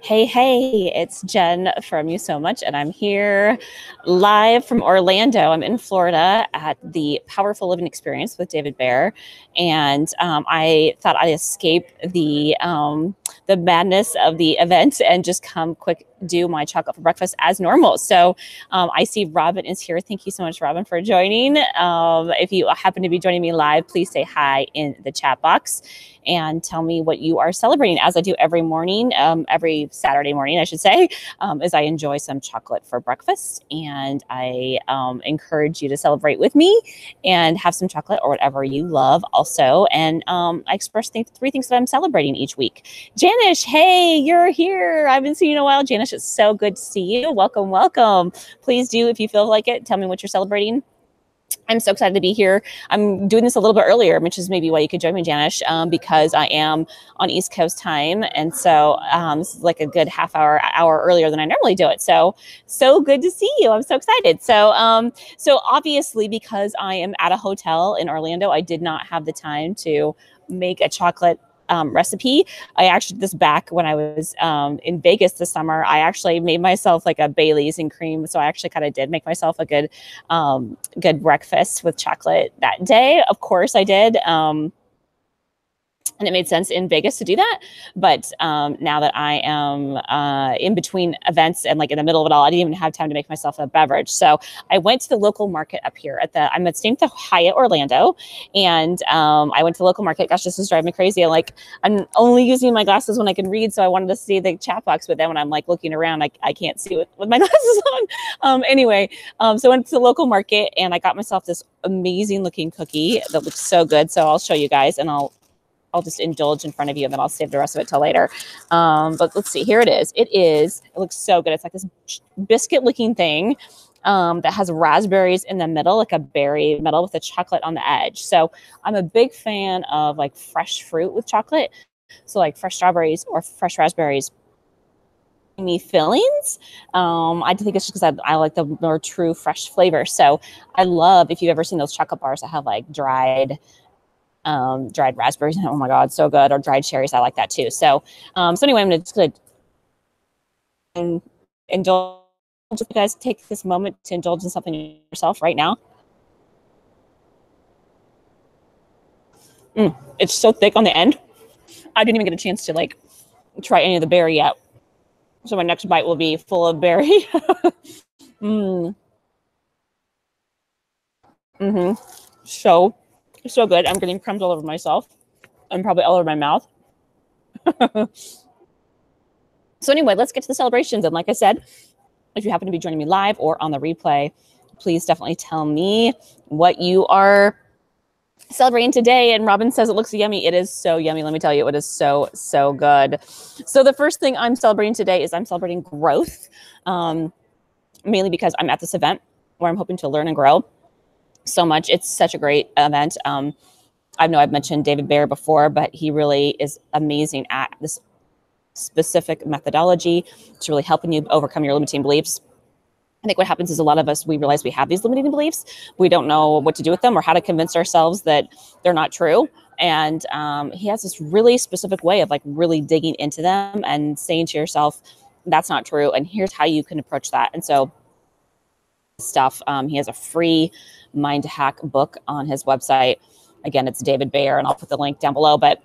Hey, hey, it's Jen from You So Much, and I'm here live from Orlando. I'm in Florida at the Powerful Living Experience with David Bear, and I thought I'd escape the madness of the event and just come quick do my chocolate for breakfast as normal. So I see Robin is here. Thank you so much, Robin, for joining. If you happen to be joining me live, please say hi in the chat box and tell me what you are celebrating, as I do every morning, every Saturday morning, I should say, as I enjoy some chocolate for breakfast. And I encourage you to celebrate with me and have some chocolate or whatever you love also. And I express three things that I'm celebrating each week. Janish, hey, you're here. I haven't seen you in a while. Janish, it's so good to see you. Welcome, welcome. Please do, if you feel like it, tell me what you're celebrating. I'm so excited to be here. I'm doing this a little bit earlier, which is maybe why you could join me, Janish, because I am on East Coast time. And so this is like a good hour earlier than I normally do it. So good to see you. I'm so excited. So obviously, because I am at a hotel in Orlando, I did not have the time to make a chocolate recipe. I actually did this back when I was in Vegas this summer. I actually made myself like a Bailey's and cream. So I actually kind of did make myself a good breakfast with chocolate that day. Of course I did. And it made sense in Vegas to do that. But now that I am in between events and like in the middle of it all, I didn't even have time to make myself a beverage. So I went to the local market up here I'm staying at the Hyatt Orlando. And I went to the local market. Gosh, this is driving me crazy. I'm only using my glasses when I can read. So I wanted to see the chat box, but then when I'm like looking around, I can't see with my glasses on. So I went to the local market and I got myself this amazing looking cookie that looks so good. So I'll show you guys and I'll just indulge in front of you and then I'll save the rest of it till later. But let's see, here it is. It looks so good. It's like this biscuit looking thing that has raspberries in the middle, like a berry middle with the chocolate on the edge. So I'm a big fan of like fresh fruit with chocolate. So like fresh strawberries or fresh raspberries. Me fillings. I think it's just because I like the more true fresh flavor. So I love, if you've ever seen those chocolate bars that have like dried raspberries. Oh my God, so good. Or dried cherries. I like that too. So anyway, I'm just going to indulge. You guys take this moment to indulge in something yourself right now. It's so thick on the end. I didn't even get a chance to like try any of the berry yet. So my next bite will be full of berry. So good. I'm getting crumbs all over myself and probably all over my mouth. So anyway, let's get to the celebrations. And like I said, if you happen to be joining me live or on the replay, please definitely tell me what you are celebrating today. And Robin says it looks yummy. It is so yummy. Let me tell you, it is so, so good. So the first thing I'm celebrating today is I'm celebrating growth, mainly because I'm at this event where I'm hoping to learn and grow so much. It's such a great event. I know I've mentioned David Bear before, but he really is amazing at this specific methodology to really helping you overcome your limiting beliefs. I think what happens is a lot of us, we realize we have these limiting beliefs. We don't know what to do with them or how to convince ourselves that they're not true. And he has this really specific way of like really digging into them and saying to yourself, that's not true. And here's how you can approach that. And so stuff, he has a free mind hack book on his website. Again, it's David Bear, and I'll put the link down below. But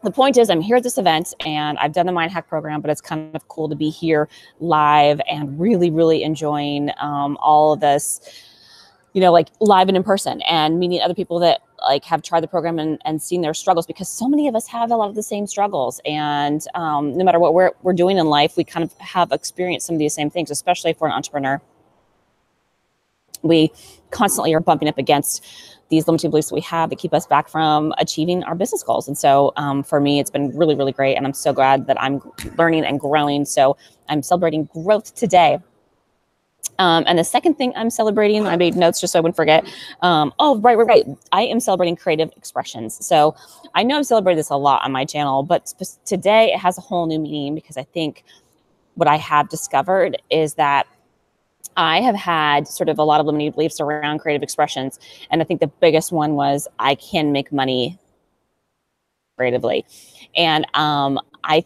the point is, I'm here at this event and I've done the mind hack program, but it's kind of cool to be here live and really, really enjoying all of this, you know, like live and in person and meeting other people that like have tried the program and seen their struggles, because so many of us have a lot of the same struggles. And no matter what we're doing in life, we kind of have experienced some of these same things, especially if we're an entrepreneur. We constantly are bumping up against these limiting beliefs that we have that keep us back from achieving our business goals. And so for me, it's been really, really great. And I'm so glad that I'm learning and growing. So I'm celebrating growth today. And the second thing I'm celebrating, I made notes just so I wouldn't forget. Right. I am celebrating creative expressions. So I know I've celebrated this a lot on my channel, but today it has a whole new meaning, because I think what I have discovered is that I have had sort of a lot of limiting beliefs around creative expressions. And I think the biggest one was I can make money creatively. And I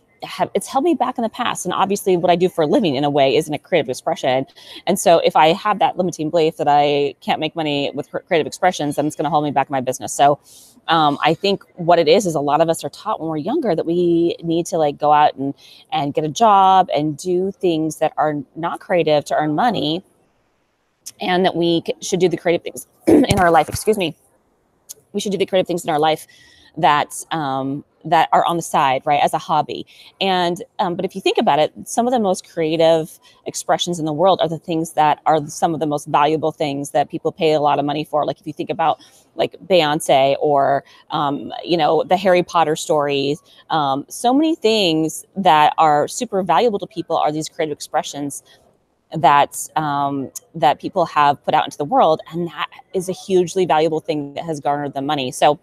it's held me back in the past. And obviously what I do for a living in a way isn't a creative expression. And so if I have that limiting belief that I can't make money with creative expressions, then it's going to hold me back in my business. So I think what it is a lot of us are taught when we're younger that we need to like go out and get a job and do things that are not creative to earn money, and that we should do the creative things in our life. Excuse me. We should do the creative things in our life that that are on the side, right, as a hobby. And but if you think about it, some of the most creative expressions in the world are the things that are some of the most valuable things that people pay a lot of money for. Like if you think about like Beyonce or the Harry Potter stories, so many things that are super valuable to people are these creative expressions that that people have put out into the world, and that is a hugely valuable thing that has garnered them money. So,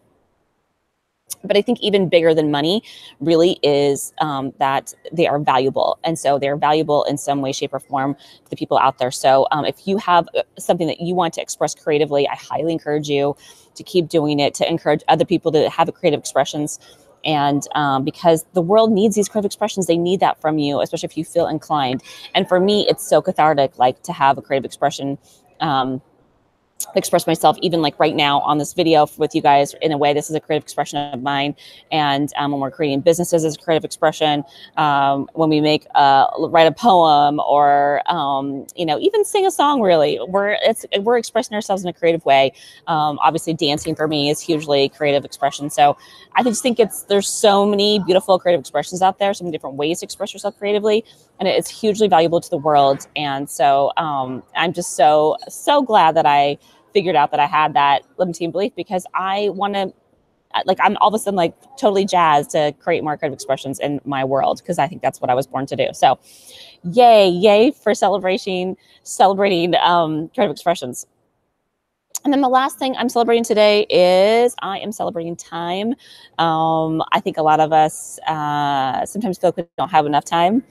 but I think even bigger than money really is that they are valuable, and so they're valuable in some way, shape, or form to the people out there. So, if you have something that you want to express creatively, I highly encourage you to keep doing it, to encourage other people to have creative expressions. And because the world needs these creative expressions, they need that from you, especially if you feel inclined. And for me, it's so cathartic, like to have a creative expression, express myself, even like right now on this video with you guys. In a way, this is a creative expression of mine. And when we're creating businesses as a creative expression, when we write a poem, or even sing a song, really, we're expressing ourselves in a creative way. Obviously dancing for me is hugely creative expression. So I just think there's so many beautiful creative expressions out there, so many different ways to express yourself creatively, and it's hugely valuable to the world. And so I'm just so glad that I figured out that I had that limiting belief, because I want to, I'm all of a sudden like totally jazzed to create more creative expressions in my world, because I think that's what I was born to do. So yay for celebrating creative expressions. And then the last thing I'm celebrating today is I am celebrating time. I think a lot of us sometimes feel like we don't have enough time,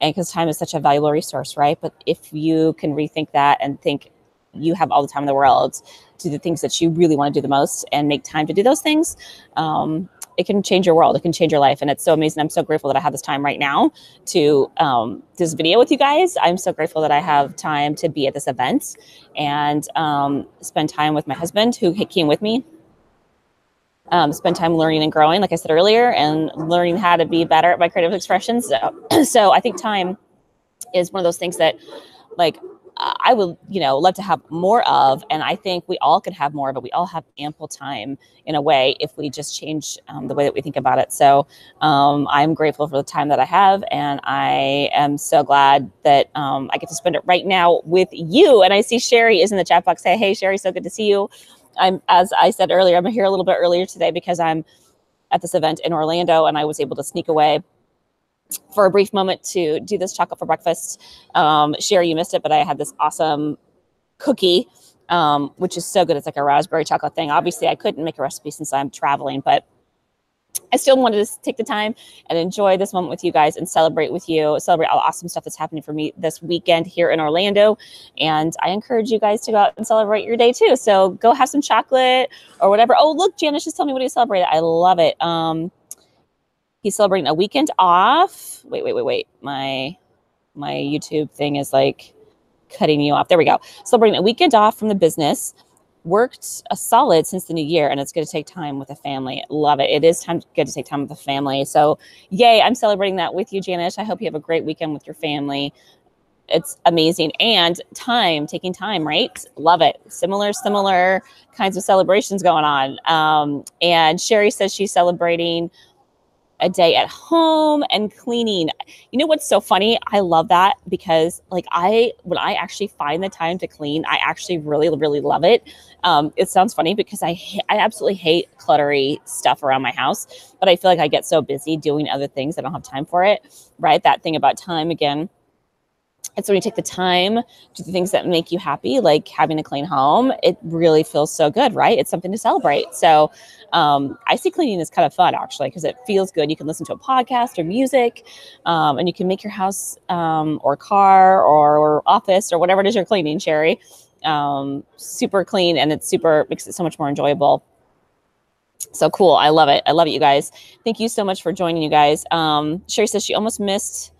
and because time is such a valuable resource, right? But if you can rethink that and think you have all the time in the world to do the things that you really want to do the most, and make time to do those things, it can change your world. It can change your life. And it's so amazing. I'm so grateful that I have this time right now to do this video with you guys. I'm so grateful that I have time to be at this event and spend time with my husband, who came with me. Spend time learning and growing, like I said earlier, and learning how to be better at my creative expressions. So I think time is one of those things that, like, I would, love to have more of. And I think we all could have more of it. We all have ample time in a way, if we just change the way that we think about it. So I'm grateful for the time that I have. And I am so glad that I get to spend it right now with you. And I see Sherry is in the chat box. Hey, Sherry, so good to see you. As I said earlier, I'm here a little bit earlier today because I'm at this event in Orlando, and I was able to sneak away for a brief moment to do this chocolate for breakfast. Sherry, you missed it, but I had this awesome cookie, which is so good. It's like a raspberry chocolate thing. Obviously, I couldn't make a recipe since I'm traveling, but I still wanted to take the time and enjoy this moment with you guys and celebrate with you, celebrate all the awesome stuff that's happening for me this weekend here in Orlando. And I encourage you guys to go out and celebrate your day too. So go have some chocolate or whatever. Oh, look, Janice just told me what he celebrated. I love it. He's celebrating a weekend off. Wait. My YouTube thing is like cutting you off. There we go. Celebrating a weekend off from the business. Worked a solid since the new year, and it's good to take time with the family. Love it. It is good to take time with the family. So yay, I'm celebrating that with you, Janice. I hope you have a great weekend with your family. It's amazing. And taking time, right? Love it. Similar kinds of celebrations going on. And Sherry says she's celebrating a day at home and cleaning. You know what's so funny? I love that, because like when I actually find the time to clean, I actually really, really love it. It sounds funny because I absolutely hate cluttery stuff around my house, but I feel like I get so busy doing other things, I don't have time for it, right? That thing about time again. It's when you take the time to do the things that make you happy, like having a clean home, it really feels so good, right? It's something to celebrate. So I see cleaning is kind of fun, actually, because it feels good. You can listen to a podcast or music, and you can make your house or car or office or whatever it is you're cleaning, Sherry, super clean, and makes it so much more enjoyable. So cool. I love it. I love it, you guys. Thank you so much for joining, you guys. Sherry says she almost missed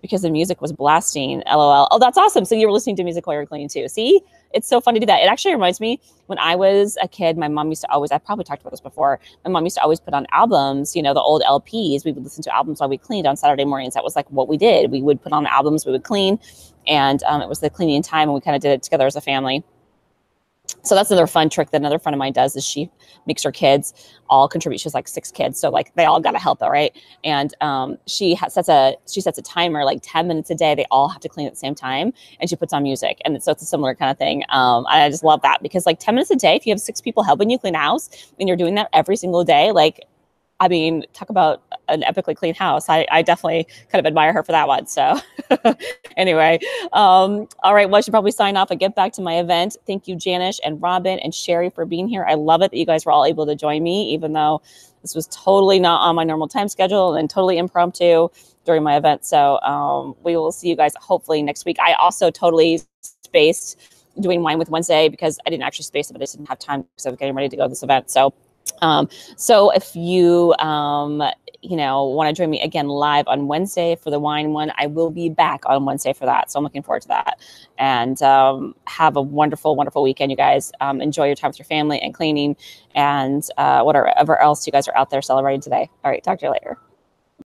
because the music was blasting. LOL. Oh, that's awesome. So you were listening to music while you were cleaning too. See, it's so fun to do that. It actually reminds me when I was a kid, my mom used to always, I probably talked about this before. My mom used to always put on albums, you know, the old LPs. We would listen to albums while we cleaned on Saturday mornings. That was like what we did. We would put on albums, we would clean, and it was the cleaning time, and we kind of did it together as a family. So that's another fun trick that another friend of mine does is she makes her kids all contribute. She has like 6 kids. So like they all got to help though, right? And she sets a timer like 10 minutes a day. They all have to clean at the same time. And she puts on music. And so it's a similar kind of thing. I just love that because like 10 minutes a day, if you have 6 people helping you clean a house and you're doing that every single day, like, I mean, talk about an epically clean house. I definitely kind of admire her for that one. So anyway, all right. Well, I should probably sign off and get back to my event. Thank you, Janish and Robin and Sherry for being here. I love it that you guys were all able to join me, even though this was totally not on my normal time schedule and totally impromptu during my event. So we will see you guys hopefully next week. I also totally spaced doing Wine with Wednesday because I didn't actually space it, but I just didn't have time because I was getting ready to go to this event. So if you, you know, want to join me again live on Wednesday for the wine one, I will be back on Wednesday for that. So I'm looking forward to that. And have a wonderful, wonderful weekend, you guys. Enjoy your time with your family and cleaning and whatever else you guys are out there celebrating today. All right. Talk to you later.